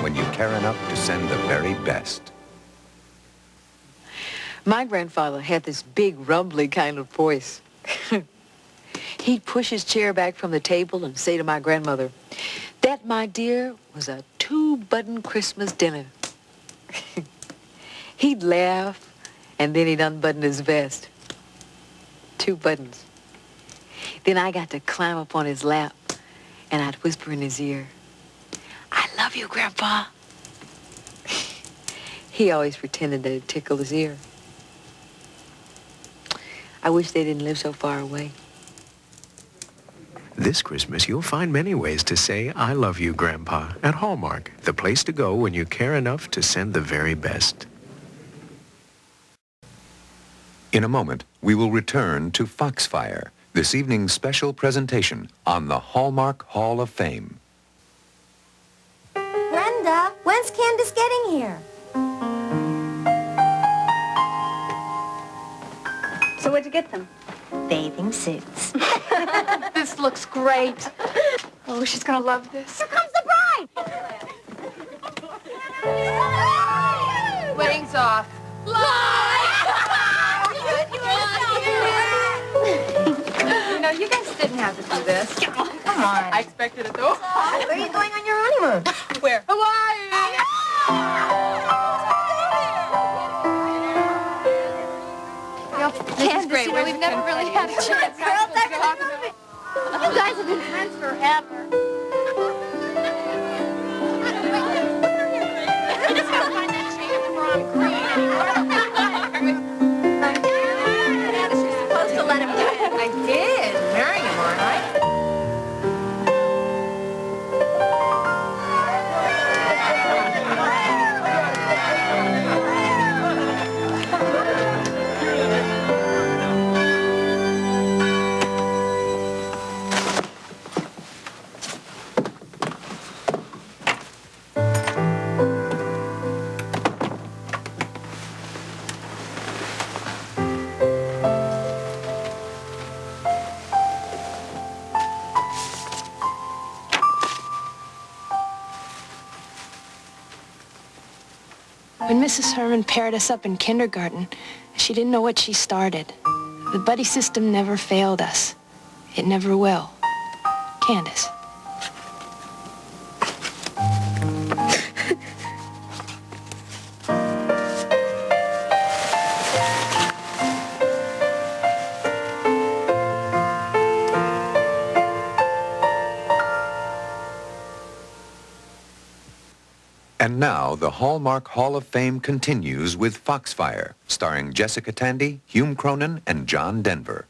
when you care enough to send the very best. My grandfather had this big, rumbly kind of voice. He'd push his chair back from the table and say to my grandmother, "That, my dear, was a 2-button Christmas dinner." He'd laugh, and then he'd unbutton his vest. 2 buttons. Then I got to climb up on his lap, and I'd whisper in his ear, "I love you, Grandpa." He always pretended that it tickled his ear. I wish they didn't live so far away. This Christmas, you'll find many ways to say, "I love you, Grandpa," at Hallmark, the place to go when you care enough to send the very best. In a moment, we will return to Foxfire, this evening's special presentation on the Hallmark Hall of Fame. Brenda, when's Candace getting here? So what'd you get them? Bathing suits. This looks great. Oh, she's gonna love this. Here comes the bride! Wedding's off. You know, you guys didn't have to do this. Come on. I expected it though. Where are you going on your honeymoon? Where? Hawaii! Candace, you know, we've never really had a chance. Girl, that's enough. You guys have been friends forever. You're supposed to let him do it. I did. Marry him, aren't I? When Mrs. Herman paired us up in kindergarten, she didn't know what she started. The buddy system never failed us. It never will. Candace. And now, the Hallmark Hall of Fame continues with Foxfire, starring Jessica Tandy, Hume Cronyn, and John Denver.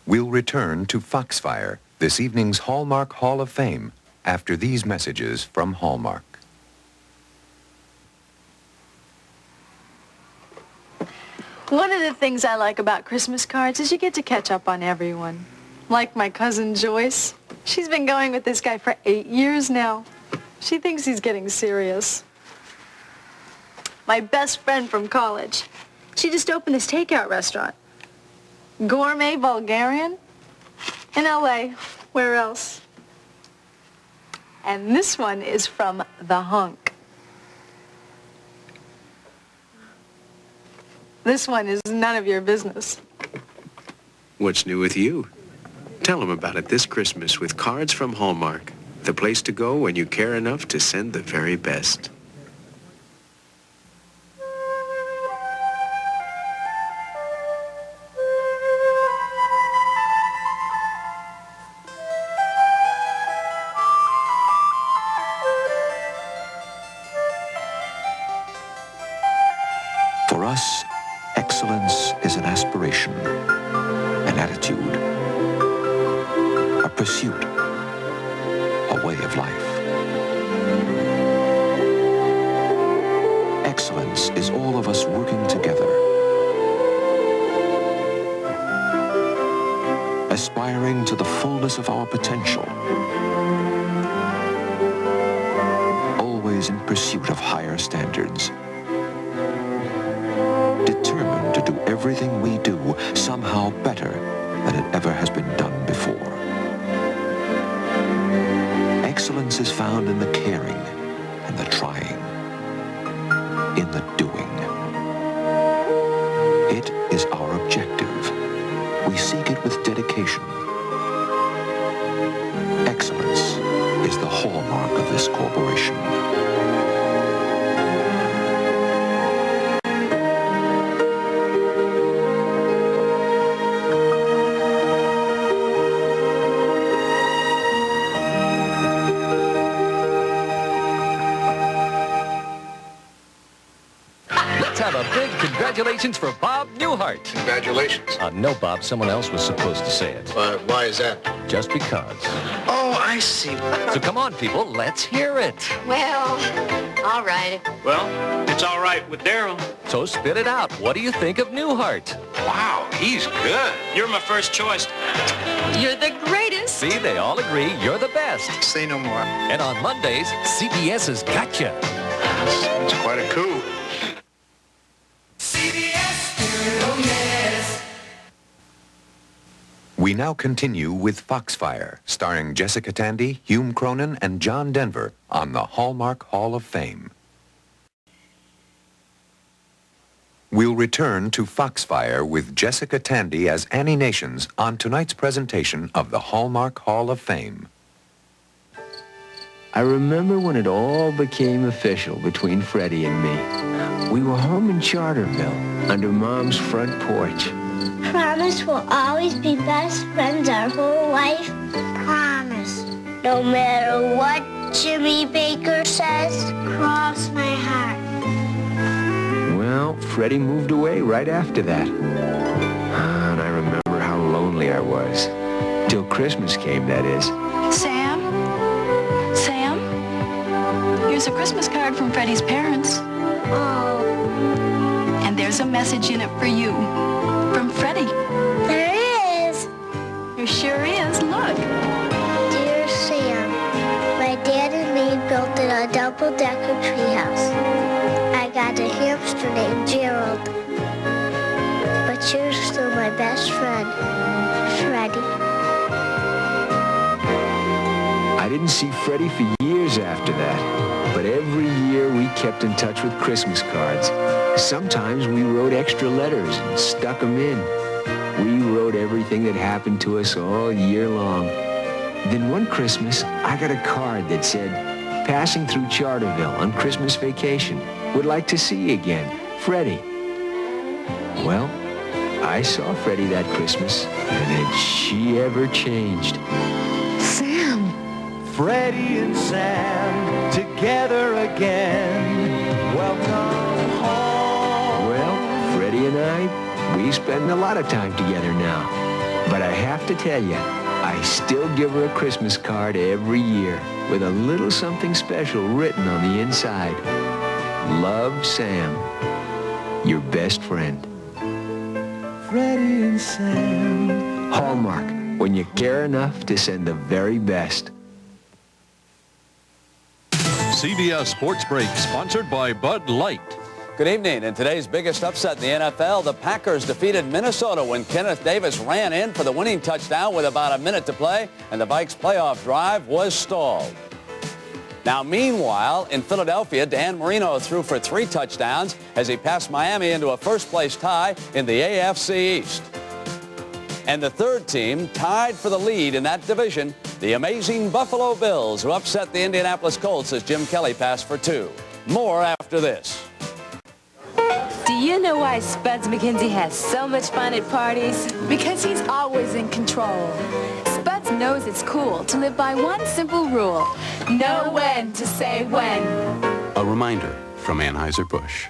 We'll return to Foxfire, this evening's Hallmark Hall of Fame, after these messages from Hallmark. One of the things I like about Christmas cards is you get to catch up on everyone. Like my cousin Joyce. She's been going with this guy for 8 years now. She thinks he's getting serious. My best friend from college. She just opened this takeout restaurant. Gourmet Bulgarian? In L.A. Where else? And this one is from The Hunk. This one is none of your business. What's new with you? Tell them about it this Christmas with cards from Hallmark, the place to go when you care enough to send the very best. For us, excellence is an aspiration, an attitude, a pursuit, a way of life. Excellence is all of us working together, aspiring to the fullness of our potential, always in pursuit of higher standards, determined to do everything we do somehow better than it ever has been done before. Excellence is found in the caring and the trying, in the doing. It is our objective. We seek it with dedication. Excellence is the hallmark of this corporation. Congratulations for Bob Newhart. Congratulations. No, Bob, someone else was supposed to say it. Why is that? Just because. Oh, I see. So come on, people, let's hear it. Well, all right. Well, it's all right with Daryl. So spit it out. What do you think of Newhart? Wow, he's good. You're my first choice. You're the greatest. See, they all agree you're the best. Say no more. And on Mondays, CBS has got you. It's quite a coup. We now continue with Foxfire, starring Jessica Tandy, Hume Cronyn, and John Denver on the Hallmark Hall of Fame. We'll return to Foxfire with Jessica Tandy as Annie Nations on tonight's presentation of the Hallmark Hall of Fame. I remember when it all became official between Freddie and me. We were home in Charterville, under Mom's front porch. Promise we'll always be best friends our whole life. Promise. No matter what Jimmy Baker says, cross my heart. Well, Freddie moved away right after that. And I remember how lonely I was. Till Christmas came, that is. Sam? Here's a Christmas card from Freddie's parents. Oh. And there's a message in it for you. From Freddie. There is. There sure is. Look. Dear Sam, my dad and me built a double-decker treehouse. I got a hamster named Gerald. But you're still my best friend, Freddie. I didn't see Freddie for years after that. But every year we kept in touch with Christmas cards. Sometimes we wrote extra letters and stuck them in. We wrote everything that happened to us all year long. Then one Christmas, I got a card that said, "Passing through Charterville on Christmas vacation. Would like to see you again. Freddie." Well, I saw Freddie that Christmas, and had she ever changed. Sam. Freddie and Sam together again. Welcome home. Well, Freddie and I, we spend a lot of time together now. But I have to tell you, I still give her a Christmas card every year with a little something special written on the inside. Love, Sam, your best friend. Freddie and Sam. Hallmark, when you care enough to send the very best. CBS Sportsbreak, sponsored by Bud Light. Good evening. In today's biggest upset in the NFL, the Packers defeated Minnesota when Kenneth Davis ran in for the winning touchdown with about a minute to play, and the Vikes' playoff drive was stalled. Now, meanwhile, in Philadelphia, Dan Marino threw for 3 touchdowns as he passed Miami into a first-place tie in the AFC East. And the third team tied for the lead in that division, the amazing Buffalo Bills, who upset the Indianapolis Colts as Jim Kelly passed for 2. More after this. Do you know why Spuds McKenzie has so much fun at parties? Because he's always in control. Spuds knows it's cool to live by one simple rule. Know when to say when. A reminder from Anheuser-Busch.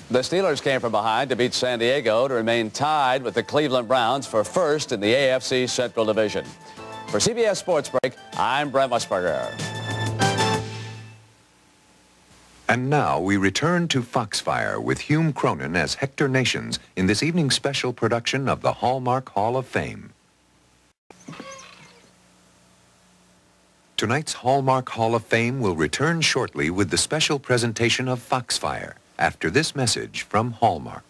The Steelers came from behind to beat San Diego to remain tied with the Cleveland Browns for first in the AFC Central Division. For CBS Sportsbreak, I'm Brent Musburger. And now we return to Foxfire with Hume Cronyn as Hector Nations in this evening's special production of the Hallmark Hall of Fame. Tonight's Hallmark Hall of Fame will return shortly with the special presentation of Foxfire after this message from Hallmark.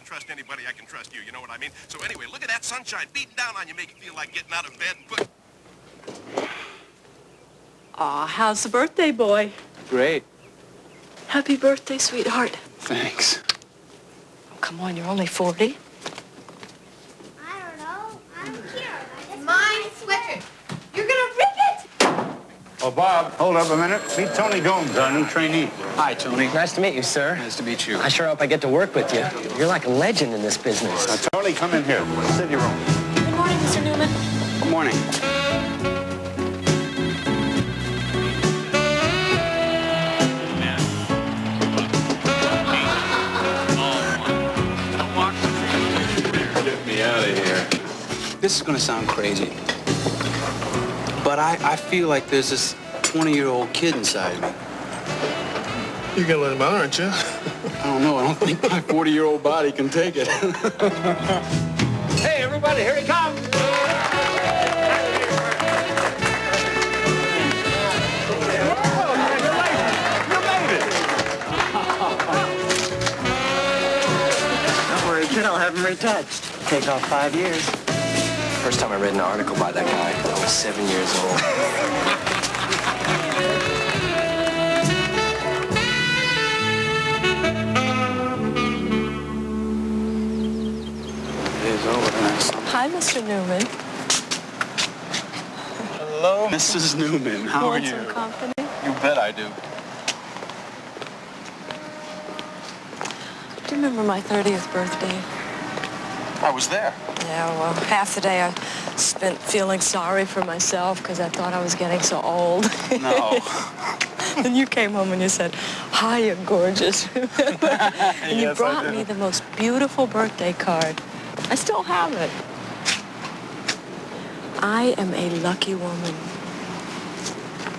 trust anybody, I can trust you. You know what I mean? So anyway, look at that sunshine beating down on you, make you feel like getting out of bed and put... Aw, how's the birthday boy? Great. Happy birthday, sweetheart. Thanks. Oh, come on, you're only 40. I don't know. I'm here. Mine sweatshirt. You're gonna rip it! Oh, Bob, hold up a minute. Meet Tony Gomes, our new trainee. Hi, Tony. Nice to meet you, sir. Nice to meet you. I sure hope I get to work with you. You're like a legend in this business. Now, Tony, come in here. Sit in your room. Good morning, Mr. Newman. Good morning. Get me out of here. This is going to sound crazy, but I feel like there's this 20-year-old kid inside me. You're gonna let him out, aren't you? I don't know. I don't think my 40-year-old body can take it. Hey, everybody, here he comes. Don't worry, kid, I'll have him retouched. Take off 5 years. First time I read an article by that guy, I was 7 years old. Hi, Mr. Newman. Hello, Mrs. Newman. How are Want you? some company? You bet I do. Do you remember my 30th birthday? I was there. Yeah, well, half the day I spent feeling sorry for myself because I thought I was getting so old. No. Then you came home and you said, "Hi, you're gorgeous." Remember? And you Yes, I brought did. me the most beautiful birthday card. I still have it. I am a lucky woman.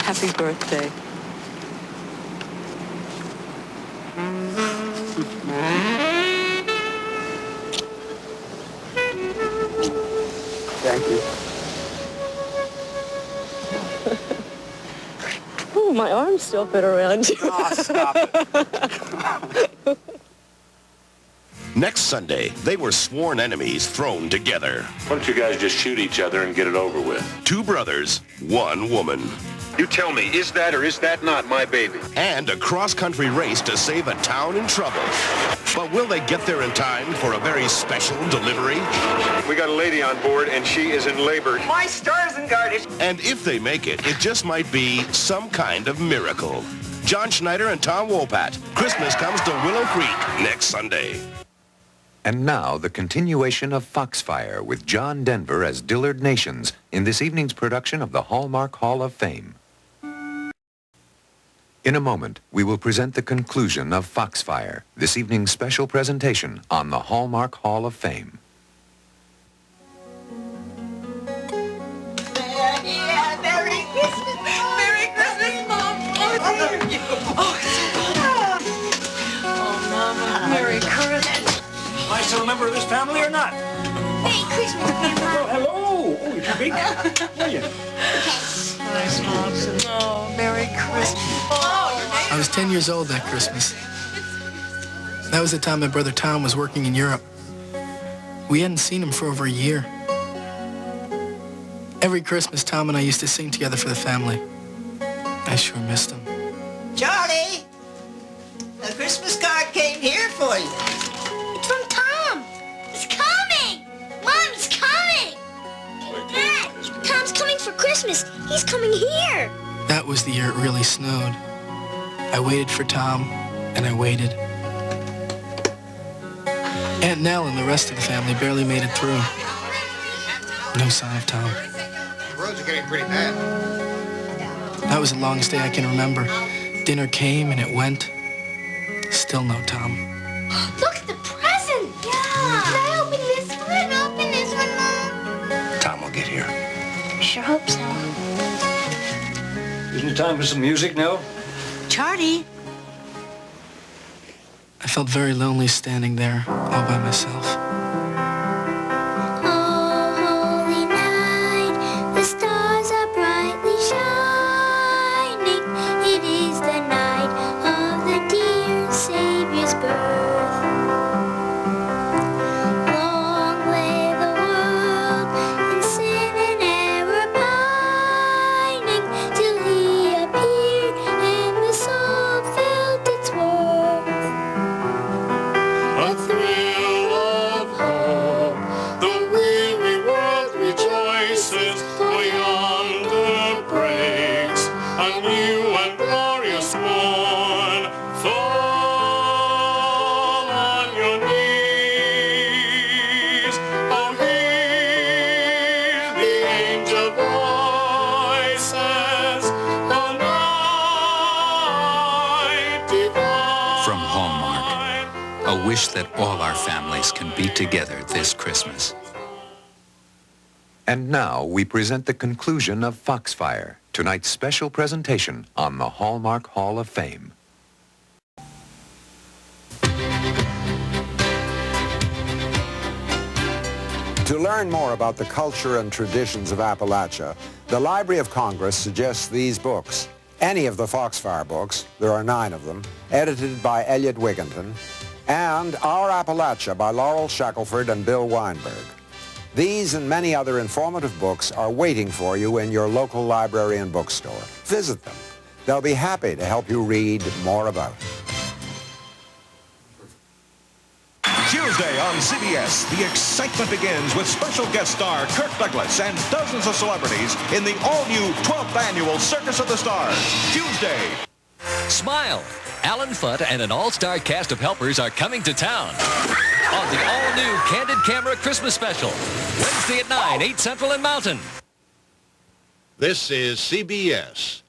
Happy birthday. Thank you. Ooh, my arms still fit around you. Oh, stop it. Next Sunday, they were sworn enemies thrown together. Why don't you guys just shoot each other and get it over with? Two brothers, one woman. You tell me, is that or is that not my baby? And a cross-country race to save a town in trouble. But will they get there in time for a very special delivery? We got a lady on board, and she is in labor. My stars and garters. And if they make it, it just might be some kind of miracle. John Schneider and Tom Wopat. Christmas comes to Willow Creek next Sunday. And now, the continuation of Foxfire with John Denver as Dillard Nations in this evening's production of the Hallmark Hall of Fame. In a moment, we will present the conclusion of Foxfire, this evening's special presentation on the Hallmark Hall of Fame. Merry Christmas! Merry Christmas, Mom! Oh, Mama. Merry Christmas. Am I still a member of this family or not? Merry Christmas, Grandma! Hello! Oh, you too big? How are you? Nice, Mom. Oh, Merry Christmas. I was 10 years old that Christmas. That was the time my brother Tom was working in Europe. We hadn't seen him for over a year. Every Christmas, Tom and I used to sing together for the family. I sure missed him. Charlie, a Christmas card came here for you. It's from Tom. He's coming. Mom, he's coming. Dad, Tom's coming for Christmas. He's coming here. That was the year it really snowed. I waited for Tom, and I waited. Aunt Nell and the rest of the family barely made it through. No sign of Tom. The roads are getting pretty bad. That was the longest day I can remember. Dinner came and it went. Still no Tom. Look at the present. Yeah. Can I open this one? Open this one, Mom. Tom will get here. I sure hope so. Isn't it time for some music now? Charlie. I felt very lonely standing there all by myself. Oh, holy night, the stars are brightly shining. It is the night of the dear Savior's birth. wish that all our families can be together this Christmas. And now we present the conclusion of Foxfire, tonight's special presentation on the Hallmark Hall of Fame. To learn more about the culture and traditions of Appalachia, the Library of Congress suggests these books. Any of the Foxfire books, there are 9 of them, edited by Elliot Wigginton, and Our Appalachia by Laurel Shackelford and Bill Weinberg. These and many other informative books are waiting for you in your local library and bookstore. Visit them. They'll be happy to help you read more about it. Tuesday on CBS, the excitement begins with special guest star Kirk Douglas and dozens of celebrities in the all-new 12th annual Circus of the Stars. Tuesday. Smile! Alan Fudd and an all-star cast of helpers are coming to town on the all-new Candid Camera Christmas Special. Wednesday at 9, 8 Central and Mountain. This is CBS.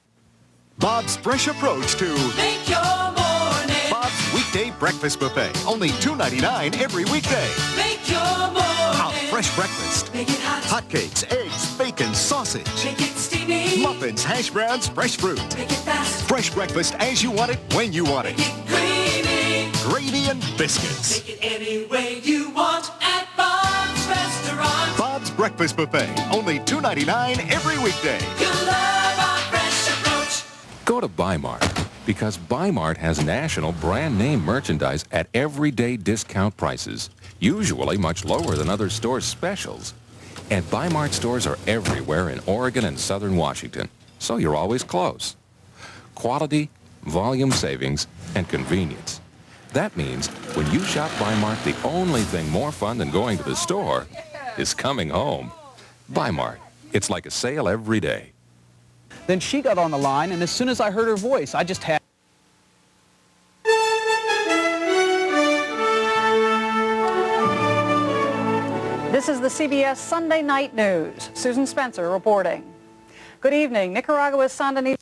Bob's fresh approach to Make your morning. Bob's Weekday Breakfast Buffet. Only $2.99 every weekday. Make your morning. A fresh breakfast. Make it hot. Hotcakes, eggs, bacon, sausage. Make it steamy. Muffins, hash browns, fresh fruit. Make it fast. Fresh breakfast as you want it, when you want it. Make it creamy. Gravy and biscuits. Make it any way you want at Bob's Restaurant. Bob's Breakfast Buffet. Only $2.99 every weekday. You'll love our fresh approach. Go to Bi-Mart, because Bi-Mart has national brand name merchandise at everyday discount prices, usually much lower than other stores' specials. And Bi-Mart stores are everywhere in Oregon and southern Washington, so you're always close. Quality, volume savings, and convenience. That means when you shop Bi-Mart, the only thing more fun than going to the store is coming home. Bi-Mart, it's like a sale every day. Then she got on the line, and as soon as I heard her voice, I just had... This is the CBS Sunday Night News. Susan Spencer reporting. Good evening. Nicaragua's Sandinistas